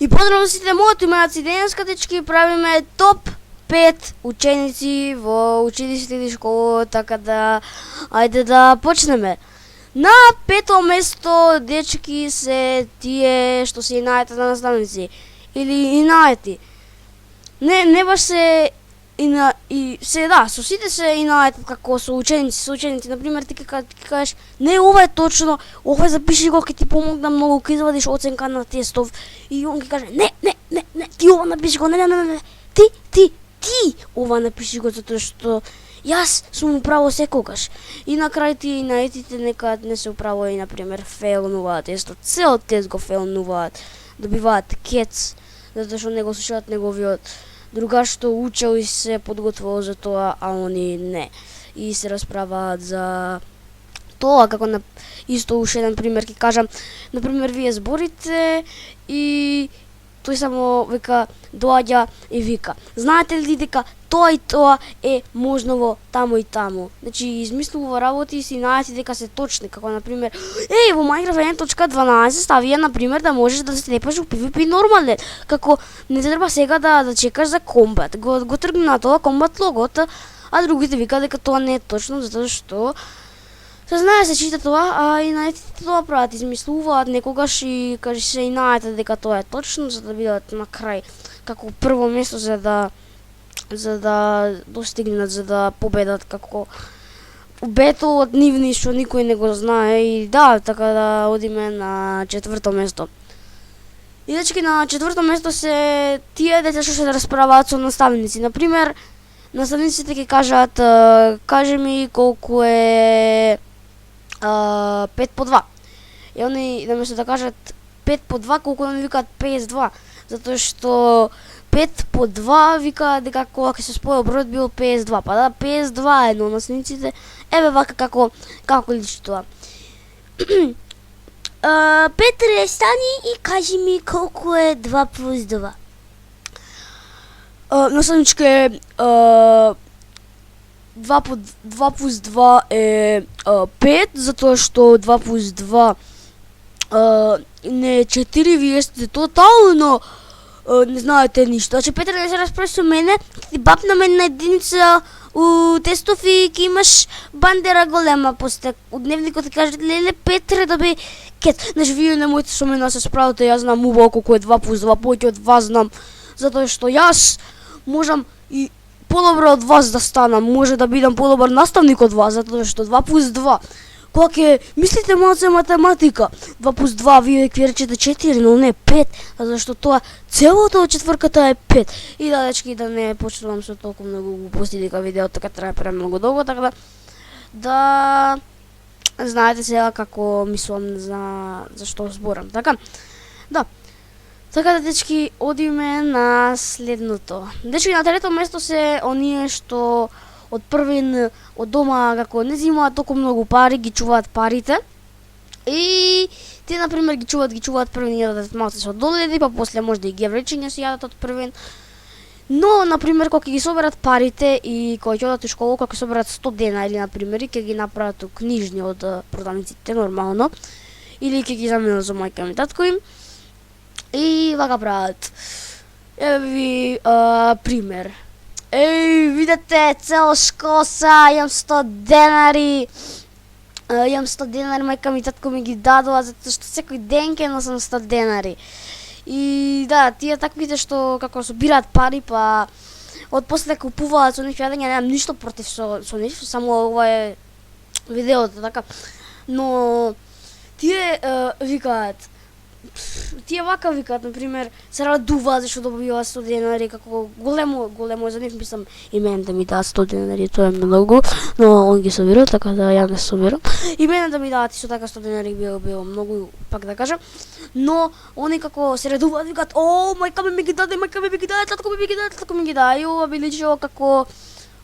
И поздраво сите моето именаци денеска, дечки, правиме топ 5 ученици во училиште или школа, така да ајде да почнеме. На пето место, дечки, се тие што се инаете на наставници или инаети. Не баш се со сите се инаете како со ученици, например ти кажеш не ова е точно, ова запиши го, ќе ти помогна многу, ќе извадиш оценка на тестов и он ќе каже не, ти ова напиши го, не, ти ова напиши го затоа што јас сум управо секогаш. И на крај тие инаетите некад не се управо и например фейлнуваат тестот, цел тест го фейлнуваат, добиваат кец затоа што не го слушаат неговиот другар што учел и се подготвувал за тоа, а они не. И се расправаат за тоа, како исто уште еден пример ќе кажам. Например, вие зборите и тој само вика доаѓа и вика. Знаете ли дека тоа и тоа е можново таму и таму. Значи измислува работи и си најати дека се точни, како например, во Minecraft 1.12 ставија например да можеш да слепаш у PvP нормален, како не треба сега да чекаш за комбат. Го тргна тоа комбат логот, а другите вика дека тоа не е точно затоа што се знае, се чита тоа, а и наетите тоа прават, измислуваат некогаш и кажи се и наете дека тоа е точно, за да бидат на крај како прво место за да достигнат, за да победат како бето од нивни што никој не го знае и да, така да одиме на четврто место. И дечки, на четврто место се тие деца што се расправаат со наставници. Например, наставниците ќе кажат, кажи ми колку е 5 по 2. И они наместо да кажат 5 по 2, колку они викаат 52, затоа што 5 по 2 викаат дека кога ќе се спојил бројот бил 52, па да 52 е, но наставниците еве вака како личи тоа. Петре, стани и кажи ми колку е 2 плюс 2. Наставничке 2 плюс 2 е 5, затоа што 2 плюс 2 не е 4, вие сте тотално не знаете ништо. Значи Петре не се расправи со мене, ќе ти бапнаме на единица у тестов и ќе имаш бандера голема после у дневникот и кажат леле Петре да би кет. Значи вие не можете со мене да се справите, јас знам убаво колку е 2 плюс 2, повеќе од вас знам, затоа што јас можам и подобро од вас да станам, може да бидам подобар наставник од вас, затоа што 2 плюс 2, кога ќе мислите малце математика, 2 плюс 2 вие ќе речете 4, но не 5, затоа што тоа целото од четврката е 5. И да, дечки, да не почнувам со толку многу глупости дека видеото така трае премногу долго, така да знаете сега како мислам за што зборам, така? Да. Така да, дечки, одиме на следното. Дечки, на трето место се оние што од првин од дома како не зимаат толку многу пари, ги чуваат парите. И тие например ги чуваат првин јадат малце со доледи, па после може да и гевречиња се јадат од првин. Но например кога ги соберат парите и кога ќе одат у школа, кога ќе соберат 100 дена или например и ќе ги направат у книжни од продавниците нормално, или ќе ги заменат за мајка ми татко им. И вака прават. Еве ви пример. Видете, цел шкоса, имам 100 денари. Имам 100 денари, мајка ми татко ми ги дадува, затоа што секој ден ќе носам 100 денари. И да, тие таквите што како собираат пари, па од после купуваат со нив јадење, немам ништо против со нив, само ова е видеото, така. Но тие викаат, тие вака викаат, например, се радуваат зашто добиваат 100 денари, како големо за нив, мислам, и мене да ми дадат 100 денари, тоа е многу, но он ги собира, така да ја не собирам. И мене да ми дадат исто така 100 денари било многу, пак да кажам, но они како се радуваат, викаат, о, мајка ми ги даде, татко ми ги даде, и ова би личило како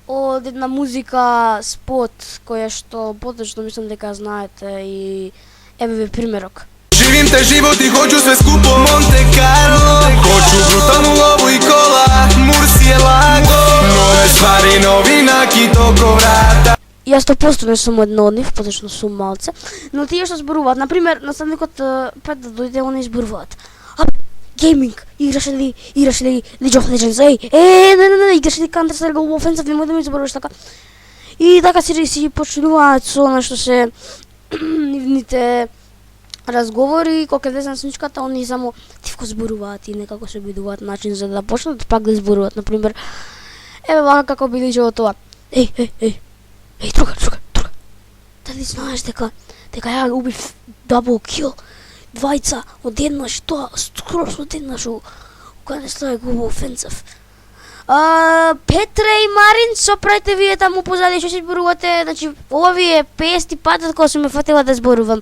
од една музика спот, која што поточно мислам дека знаете и еве ви примерок. Živim te život i hoću sve skupo Monte Carlo. Hoću brutalnu lovu i kola, Mursi je lago. Nove stvari, novinak i toko vrata. Јас 100% не сум едно од нив, поточно сум малце, но тие што зборуваат, например, наставникот пред да дојде, они зборуваат. гейминг, играш ли League of Legends, не, играш ли Counter-Strike Global Offensive, немој да ми забораваш така. И така си почнуваат со нешто се нивните разговори, кога ќе влезам соничката, они само тивко зборуваат и некако се обидуваат начин за да почнат пак да зборуваат, на пример. Еве вака како би личело тоа. Еј, друга. Дали знаеш дека ја убив дабл кил, двајца одеднаш, тоа скрос одеднаш у Counter-Strike Global Offensive. Петре и Марин, што правите вие таму позади, што се зборувате? Значи, ова ви е 50 патот кога сум ме фатила да зборувам.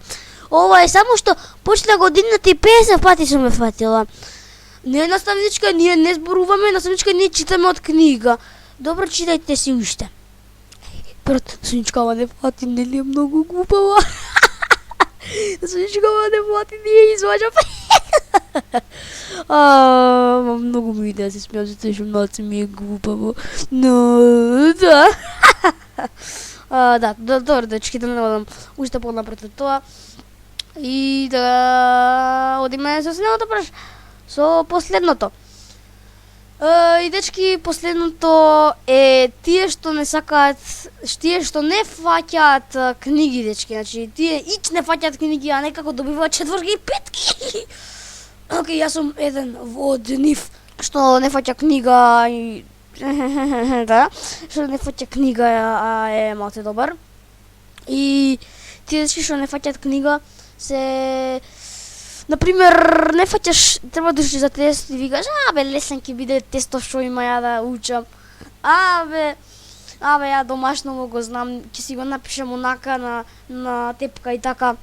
Ова е само што почна годината и 50 пати сум ме фатила. Не, наставничка, ние не зборуваме, наставничка, ние читаме од книга. Добро, читајте си уште. Брат, наставничка, ова не фати, нели е многу глупава? Наставничка, ова не фати, ние изваđам. Многу ми да се смеам, затоа што малце ми е глупаво. Но, да. Добро, дечки, да не одам уште понапред од тоа. И да одиме со следното со последното. И дечки, последното е тие што не сакаат, тие што не фаќаат книги, дечки. Значи, тие не фаќаат книги, а некако добиваат четворки и петки. Океј, јас сум еден од нив што не фаќа книга и да, што не фаќа книга, а е малце добар. И тие дечки што не фаќаат книга се, например, не фаќаш, треба да за тест и викаш, лесен ќе биде тестов што има ја да учам. Ја домашно го знам, ќе си го напишем онака на тепка и така.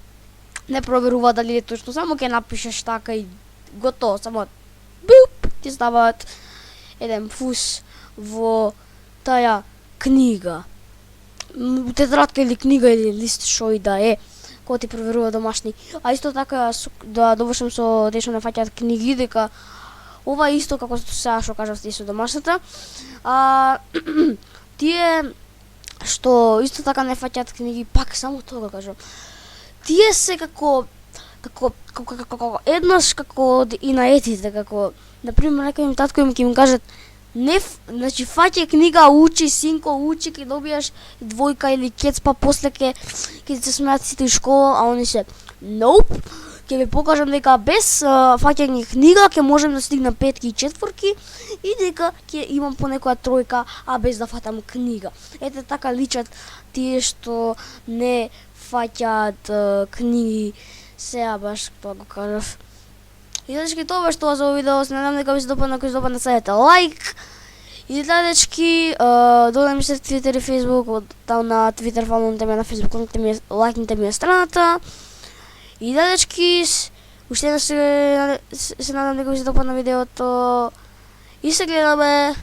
Не проверува дали е точно, само ќе напишеш така и готово, само буп, ти ставаат еден фус во таја книга. Тетрадка или книга или лист што и да е, кој ти проверува домашни. А исто така да довршам со тие што не фаќаат книги, дека ова е исто како сега што кажавте со домашната. Тие што исто така не фаќаат книги, пак само тоа кажам. Тие се како еднаш како и на етите, како например некој им татко им ќе им кажат значи фаќај книга, учи синко, учи, ќе добиеш двојка или кец, па после ќе се смеат сите у школа, а они се nope, ќе ви покажам дека без фаќање книга ќе можем да стигнам петки и четворки и дека ќе имам по некоја тројка, а без да фатам книга. Ете така личат тие што не фаќаат книги. Сега баш тоа го кажав. И дечки, тоа беше тоа за овој видео. Се надам дека ви се допадна, ако се допадна ставете лайк. И да, дечки, додам се Twitter и Facebook, таму на Twitter фоловнете ме, на Facebook лайкните ми страната. И да, дечки, уште еднаш се надам дека ви се допадна видеото. И се гледаме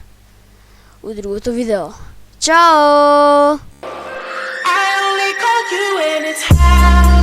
у другото видео. Чао! I only call you when it's high.